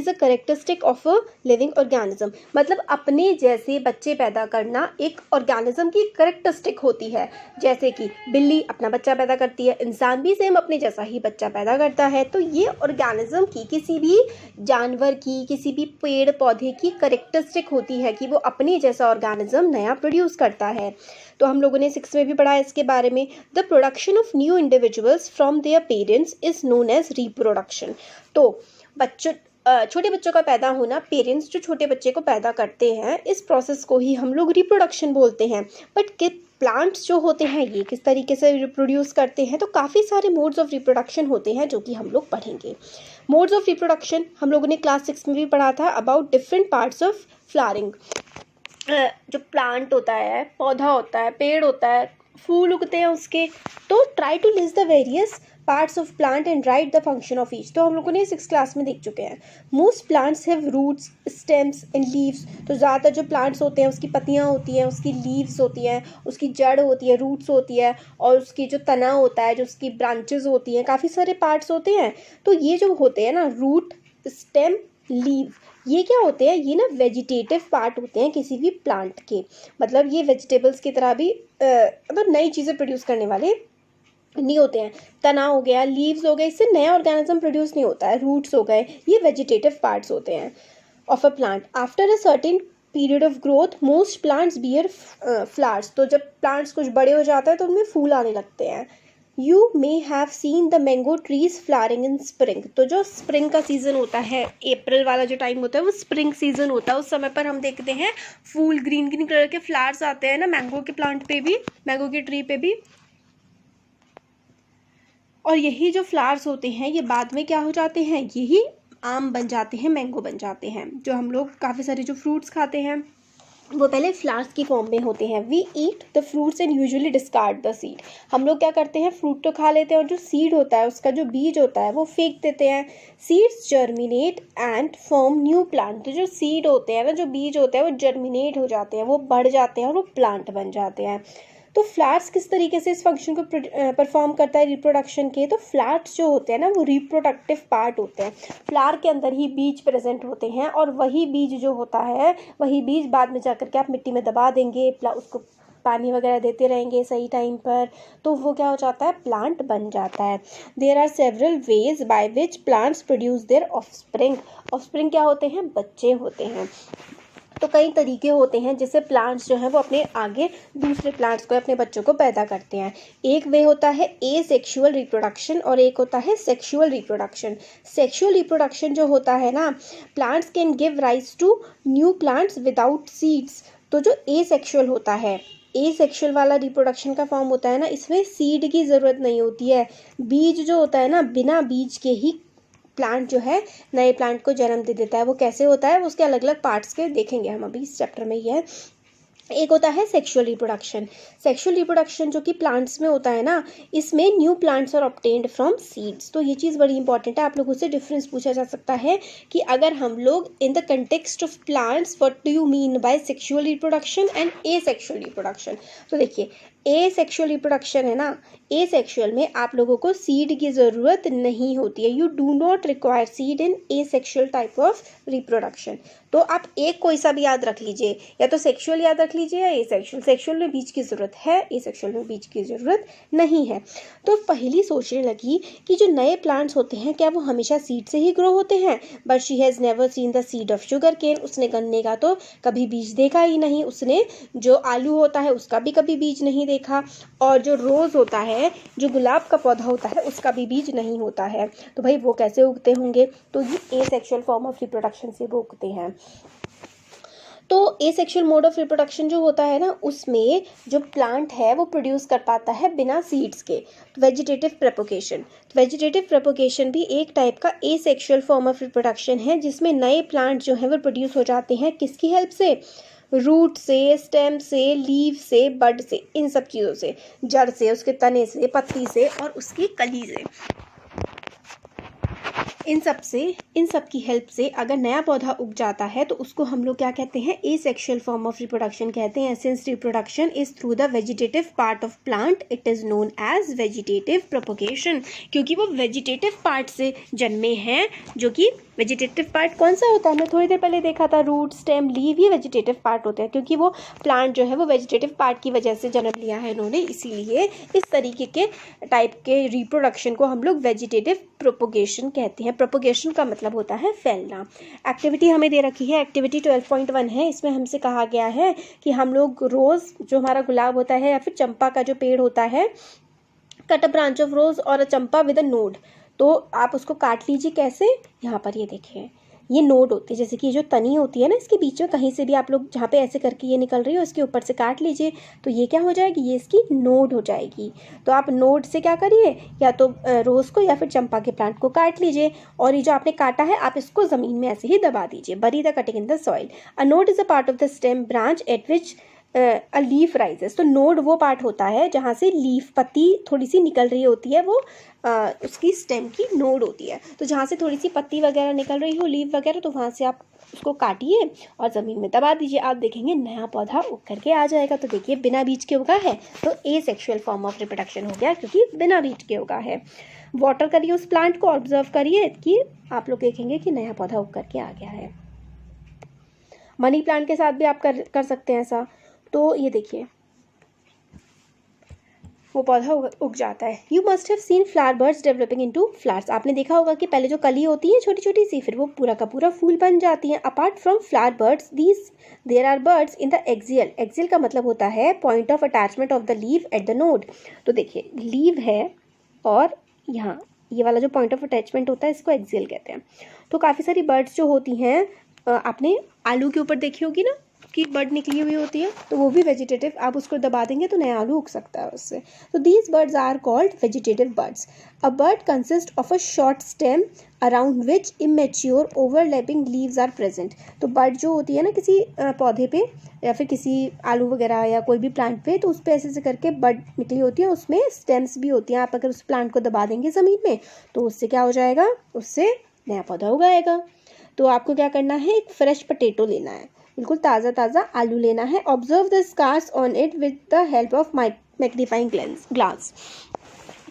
Is a characteristic of a living organism. मतलब अपने जैसे बच्चे पैदा करना एक ऑर्गेनिज्म की करेक्टरिस्टिक होती है। जैसे कि बिल्ली अपना बच्चा पैदा करती है, इंसान भी सेम अपने जैसा ही बच्चा पैदा करता है। तो ये ऑर्गेनिज्म की, किसी भी जानवर की, किसी भी पेड़ पौधे की करेक्टरिस्टिक होती है कि वो अपने जैसा ऑर्गेनिज्म नया प्रोड्यूस करता है। तो हम लोगों ने 6 में भी पढ़ा है इसके बारे में। The production of new individuals from their parents is known as reproduction. तो बच्चों छोटे बच्चों का पैदा होना, पेरेंट्स जो छोटे बच्चे को पैदा करते हैं, इस प्रोसेस को ही हम लोग रिप्रोडक्शन बोलते हैं। बट कि प्लांट्स जो होते हैं ये किस तरीके से रिप्रोड्यूस करते हैं, तो काफ़ी सारे मोड्स ऑफ रिप्रोडक्शन होते हैं जो कि हम लोग पढ़ेंगे। मोड्स ऑफ रिप्रोडक्शन हम लोगों ने क्लास 6 में भी पढ़ा था, about different parts of flowering. जो प्लांट होता है, पौधा होता है, पेड़ होता है, फूल उगते हैं उसके। तो try to list the various parts of plant and write the function of each. तो हम लोगों ने 6 क्लास में देख चुके हैं। Most plants have roots, stems and leaves. तो ज़्यादातर जो प्लांट्स होते हैं उसकी पत्तियाँ होती हैं, उसकी लीव्स होती हैं, उसकी जड़ होती है, रूट्स होती है, और उसकी जो तना होता है, जो उसकी ब्रांचेस होती हैं, काफ़ी सारे पार्ट्स होते हैं। तो ये जो होते हैं ना, रूट, स्टेम, लीव, ये क्या होते हैं, ये ना वेजिटेटिव पार्ट होते हैं किसी भी प्लांट के। मतलब ये वेजिटेबल्स की तरह भी मतलब नई चीज़ें प्रोड्यूस करने वाले नहीं होते हैं। तना हो गया, लीव्स हो गए, इससे नया ऑर्गेनिज्म प्रोड्यूस नहीं होता है। रूट्स हो गए, ये वेजिटेटिव पार्ट्स होते हैं of a plant. After a certain period of growth most plants beer flowers. तो जब प्लांट्स कुछ बड़े हो जाते हैं तो उनमें फूल आने लगते हैं। You may have seen the mango trees flowering in spring. तो जो स्प्रिंग का सीज़न होता है, अप्रैल वाला जो टाइम होता है वो स्प्रिंग सीज़न होता है। उस समय पर हम देखते हैं फूल, ग्रीन ग्रीन कलर के फ्लावर्स आते हैं ना, मैंगो के प्लांट पे भी, मैंगो की ट्री पे भी। और यही जो फ्लावर्स होते हैं ये बाद में क्या हो जाते हैं, यही आम बन जाते हैं, मैंगो बन जाते हैं। जो हम लोग काफ़ी सारे जो फ्रूट्स खाते हैं वो पहले फ्लावर्स की फॉर्म में होते हैं। We eat the fruits and usually discard the seed. हम लोग क्या करते हैं, फ्रूट तो खा लेते हैं और जो सीड होता है, उसका जो बीज होता है वो फेंक देते हैं। Seeds germinate and form new plant. तो जो सीड होते हैं ना, जो बीज होते हैं वो जर्मिनेट हो जाते हैं, वो बढ़ जाते हैं और वो प्लांट बन जाते हैं। तो फ्लावर्स किस तरीके से इस फंक्शन को परफॉर्म करता है रिप्रोडक्शन के, तो फ्लावर्स जो होते हैं ना वो रिप्रोडक्टिव पार्ट होते हैं। फ्लावर के अंदर ही बीज प्रेजेंट होते हैं और वही बीज जो होता है, वही बीज बाद में जाकर के आप मिट्टी में दबा देंगे, उसको पानी वगैरह देते रहेंगे सही टाइम पर, तो वो क्या हो जाता है, प्लांट बन जाता है। There are several ways by which plants produce their offspring. Offspring क्या होते हैं, बच्चे होते हैं। तो कई तरीके होते हैं जिससे प्लांट्स जो हैं वो अपने आगे दूसरे प्लांट्स को, अपने बच्चों को पैदा करते हैं। एक वे होता है एसेक्सुअल रिप्रोडक्शन और एक होता है सेक्सुअल रिप्रोडक्शन। सेक्सुअल रिप्रोडक्शन जो होता है ना, plants can give rise to new plants without seeds. तो जो एसेक्सुअल होता है, एसेक्सुअल वाला रिप्रोडक्शन का फॉर्म होता है ना, इसमें सीड की ज़रूरत नहीं होती है। बीज जो होता है ना, बिना बीज के ही प्लांट जो है नए प्लांट को जन्म दे देता है। वो कैसे होता है, वो उसके अलग अलग पार्ट्स के देखेंगे हम अभी इस चैप्टर में ही है। एक होता है सेक्सुअल रिप्रोडक्शन। सेक्सुअल रिप्रोडक्शन जो कि प्लांट्स में होता है ना, इसमें new plants are obtained from seeds. तो ये चीज़ बड़ी इंपॉर्टेंट है, आप लोगों से डिफरेंस पूछा जा सकता है कि अगर हम लोग in the context of plants what do you mean by sexual reproduction and asexual reproduction. तो देखिए, एसेक्सुअल रिप्रोडक्शन है ना, एसेक्सुअल में आप लोगों को सीड की ज़रूरत नहीं होती है। You do not require seed in asexual type of reproduction. तो आप एक कोई सा भी याद रख लीजिए, या तो सेक्सुअल याद रख लीजिए या एसेक्सुअल। सेक्सुअल में बीज की ज़रूरत है, एसेक्सुअल में बीज की ज़रूरत नहीं है। तो पहली सोचने लगी कि जो नए प्लांट्स होते हैं क्या वो हमेशा सीड से ही ग्रो होते हैं। But she has never seen the seed of sugar cane. उसने गन्ने का तो कभी बीज देखा ही नहीं। उसने जो आलू होता है उसका भी कभी बीज नहीं देखा, और जो रोज़ होता है, जो गुलाब का पौधा होता है, उसका भी बीज नहीं होता है। तो भाई वो कैसे उगते होंगे, तो ये एसेक्सुअल फॉर्म ऑफ रिप्रोडक्शन से वो उगते हैं। तो एसेक्सुअल मोड ऑफ रिप्रोडक्शन जो होता है ना, उसमें जो प्लांट है वो प्रोड्यूस कर पाता है बिना सीड्स के। Vegetative propagation. वेजिटेटिव प्रोपोगेशन भी एक टाइप का एसेक्सुअल फॉर्म ऑफ रिप्रोडक्शन है, जिसमें नए प्लांट जो हैं वो प्रोड्यूस हो जाते हैं किसकी हेल्प से, रूट से, स्टेम से, लीव से, बड से, इन सब चीज़ों से, जड़ से, उसके तने से, पत्ती से और उसकी कली से, इन सब की हेल्प से अगर नया पौधा उग जाता है तो उसको हम लोग क्या कहते हैं, एसेक्सुअल फॉर्म ऑफ रिप्रोडक्शन कहते हैं। Since reproduction is through the vegetative part of plant it is known as vegetative propagation, क्योंकि वो वेजिटेटिव पार्ट से जन्मे हैं, जो कि वेजिटेटिव पार्ट कौन सा होता है, हमने थोड़ी देर पहले देखा था, रूट, स्टेम, लीव, ये वेजिटेटिव पार्ट होते हैं, क्योंकि वो प्लांट जो है वो वेजिटेटिव पार्ट की वजह से जन्म लिया है इन्होंने, इसीलिए इस तरीके के टाइप के रिप्रोडक्शन को हम लोग वेजिटेटिव प्रोपोगेशन कहते हैं। प्रोपोगेशन का मतलब होता है फैलना। एक्टिविटी हमें दे रखी है, एक्टिविटी 12.1 है। इसमें हमसे कहा गया है कि हम लोग रोज़, जो हमारा गुलाब होता है या फिर चंपा का जो पेड़ होता है, कट अ ब्रांच ऑफ रोज और अ चंपा विद अ नोड, तो आप उसको काट लीजिए। कैसे, यहाँ पर ये देखिए, ये नोड होती है, जैसे कि ये जो तनी होती है ना, इसके बीच में कहीं से भी आप लोग जहाँ पे ऐसे करके ये निकल रही हो, इसके ऊपर से काट लीजिए, तो ये क्या हो जाएगी, ये इसकी नोड हो जाएगी। तो आप नोड से क्या करिए, या तो रोज़ को या फिर चंपा के प्लांट को काट लीजिए, और ये जो आपने काटा है आप इसको ज़मीन में ऐसे ही दबा दीजिए। बरी the cutting in the soil. A node is a part of the stem branch at which a leaf rises. तो नोड वो पार्ट होता है जहाँ से लीफ, पत्ती थोड़ी सी निकल रही होती है, वो उसकी स्टेम की नोड होती है। तो जहाँ से थोड़ी सी पत्ती वगैरह निकल रही हो, लीफ वगैरह, तो वहाँ से आप उसको काटिए और ज़मीन में दबा दीजिए, आप देखेंगे नया पौधा उग करके आ जाएगा। तो देखिए बिना बीज के उगा है, तो एसेक्सुअल फॉर्म ऑफ रिप्रोडक्शन हो गया, क्योंकि बिना बीज के उगा है। वाटर करिए उस प्लांट को, ऑब्जर्व करिए कि आप लोग देखेंगे कि नया पौधा उग करके आ गया है। मनी प्लांट के साथ भी आप कर सकते हैं ऐसा। तो ये देखिए वो पौधा उग जाता है। You must have seen flower birds developing into flowers. आपने देखा होगा कि पहले जो कली होती है छोटी छोटी सी, फिर वो पूरा का पूरा फूल बन जाती है। Apart from flower buds these there are buds in the axil. Axil का मतलब होता है point of attachment of the leaf at the node. तो देखिए लीव है और यहाँ ये वाला जो पॉइंट ऑफ अटैचमेंट होता है इसको एक्सियल कहते हैं। तो काफ़ी सारी बर्ड्स जो होती हैं, आपने आलू के ऊपर देखी होगी ना की बर्ड निकली हुई होती है, तो वो भी वेजिटेटिव, आप उसको दबा देंगे तो नया आलू उग सकता है उससे। तो these buds are called vegetative buds. A bud consist of a short stem around which immature overlapping leaves are present. तो बर्ड जो होती है ना किसी पौधे पे या फिर किसी आलू वगैरह या कोई भी प्लांट पे, तो उस पे ऐसे करके बर्ड निकली होती है, उसमें स्टेम्स भी होती हैं। आप अगर उस प्लांट को दबा देंगे ज़मीन में तो उससे क्या हो जाएगा, उससे नया पौधा उगाएगा। तो आपको क्या करना है, एक फ्रेश पोटैटो लेना है, बिल्कुल ताज़ा ताज़ा आलू लेना है। Observe the scars on it with the help of magnifying glass.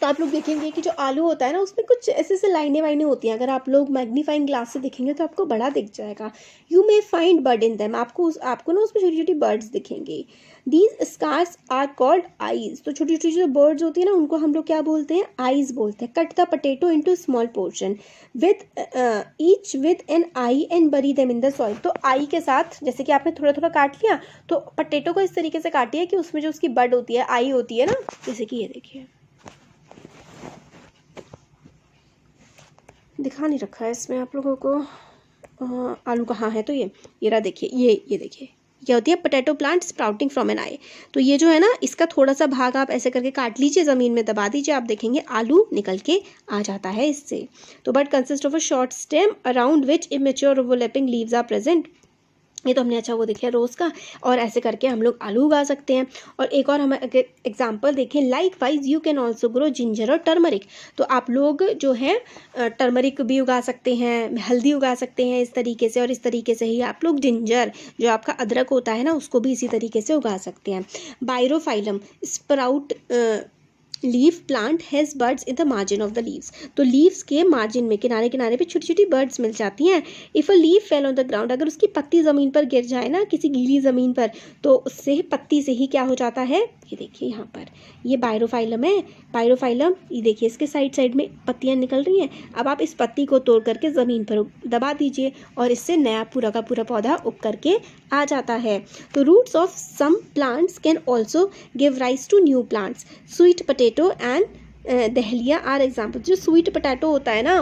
तो आप लोग देखेंगे कि जो आलू होता है ना उसमें कुछ ऐसे ऐसे लाइनें वाइनें होती हैं, अगर आप लोग मैग्नीफाइंग ग्लास से देखेंगे तो आपको बड़ा दिख जाएगा। You may find bud in them. आपको ना उसमें छोटी छोटी बर्ड्स दिखेंगी। These scars are called eyes. तो छोटी छोटी जो बर्ड्स होती है ना उनको हम लोग क्या बोलते हैं, आईज बोलते हैं। Cut the potato into small portion with each with an eye and bury them in the soil. तो आई के साथ जैसे कि आपने थोड़ा थोड़ा काट लिया, तो पोटैटो को इस तरीके से काटिए कि उसमें जो उसकी बर्ड होती है, आई होती है ना, जैसे कि ये देखिए, दिखा नहीं रखा है इसमें आप लोगों को आलू कहाँ है, तो ये रहा, देखिए ये देखिए क्या होती है, potato plant sprouting from an eye. तो ये जो है ना इसका थोड़ा सा भाग आप ऐसे करके काट लीजिए, ज़मीन में दबा दीजिए, आप देखेंगे आलू निकल के आ जाता है इससे। तो bud consist of a short stem around which immature overlapping leaves are present. ये तो हमने अच्छा वो देखा रोज़ का, और ऐसे करके हम लोग आलू उगा सकते हैं। और एक और हम एग्जांपल देखें, like wise you can also grow ginger और टर्मरिक। तो आप लोग जो है टर्मरिक भी उगा सकते हैं, हल्दी उगा सकते हैं इस तरीके से, और इस तरीके से ही आप लोग जिंजर, जो आपका अदरक होता है ना, उसको भी इसी तरीके से उगा सकते हैं। Bryophyllum sprout leaf plant has buds in the margin of the leaves. तो लीव्स के मार्जिन में, किनारे किनारे पे छोटी छोटी बर्ड्स मिल जाती हैं। If a leaf fell on the ground, अगर उसकी पत्ती ज़मीन पर गिर जाए ना, किसी गीली ज़मीन पर, तो उससे पत्ती से ही क्या हो जाता है, ये देखिए यहाँ पर ये बायरोफाइलम है। बायरोफाइलम ये देखिए इसके साइड में पत्तियाँ निकल रही हैं। अब आप इस पत्ती को तोड़ करके ज़मीन पर दबा दीजिए और इससे नया पूरा का पूरा पौधा उग करके आ जाता है। तो roots of some plants can also give rise to new plants. Sweet potato and dahlia are example. जो स्वीट पोटैटो होता है ना,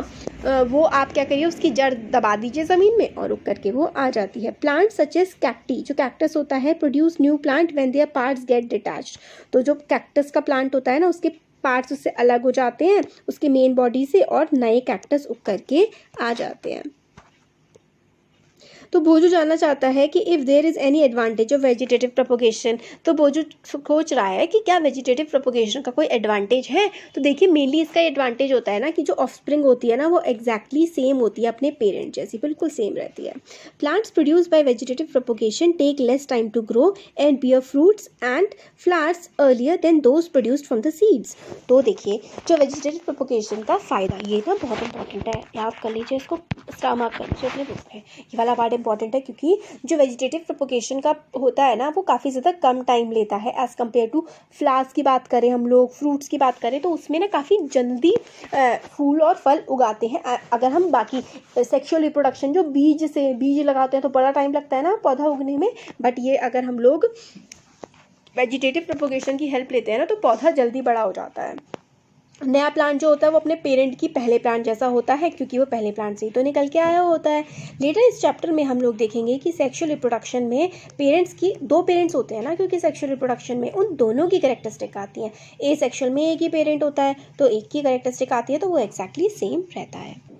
वो आप क्या करिए, उसकी जड़ दबा दीजिए ज़मीन में और उग करके वो आ जाती है। प्लांट सच एज कैक्टी, जो कैक्टस होता है, produce new plant when their parts get detached. तो जो कैक्टस का प्लांट होता है ना, उसके पार्ट्स उससे अलग हो जाते हैं उसके मेन बॉडी से, और नए कैक्टस उग करके आ जाते हैं। तो भोजू जानना चाहता है कि if there is any advantage of vegetative propagation, तो भोजू सोच रहा है कि क्या वेजिटेटिव प्रोपोगेशन का कोई एडवांटेज है। तो देखिए मेनली इसका एडवांटेज होता है ना कि जो ऑफस्प्रिंग होती है ना वो एग्जैक्टली सेम होती है अपने पेरेंट जैसी, बिल्कुल सेम रहती है। Plants produce by vegetative propagation take less time to grow and bear fruits and flowers earlier than those produced from the seeds. तो देखिए जो वेजिटेटिव प्रोपोगेशन का फ़ायदा, ये ना बहुत इंपॉर्टेंट है, याद कर लीजिए इसको, स्टार मार्क कर लीजिए अपने बुक पे, ये वाला पार्ट इंपॉर्टेंट है क्योंकि जो वेजिटेटिव प्रोपोगेशन का होता है ना वो काफ़ी ज़्यादा कम टाइम लेता है एज़ कम्पेयर टू फ्लावर्स की बात करें, हम लोग फ्रूट्स की बात करें तो उसमें ना काफ़ी जल्दी फूल और फल उगाते हैं। अगर हम बाकी सेक्सुअल रिप्रोडक्शन जो बीज लगाते हैं तो बड़ा टाइम लगता है ना पौधा उगने में, बट ये अगर हम लोग वेजिटेटिव प्रोपोगेशन की हेल्प लेते हैं ना तो पौधा जल्दी बड़ा हो जाता है। नया प्लांट जो होता है वो अपने पेरेंट की पहले प्लांट जैसा होता है क्योंकि वो पहले प्लांट से ही तो निकल के आया होता है। लेटर इस चैप्टर में हम लोग देखेंगे कि सेक्सुअल रिप्रोडक्शन में पेरेंट्स की दो पेरेंट्स होते हैं ना, क्योंकि सेक्सुअल रिप्रोडक्शन में उन दोनों की कैरेक्टरिस्टिक आती हैं। ए सेक्सुअल में एक ही पेरेंट होता है तो एक की कैरेक्टरिस्टिक आती है, तो वो एक्जैक्टली सेम रहता है।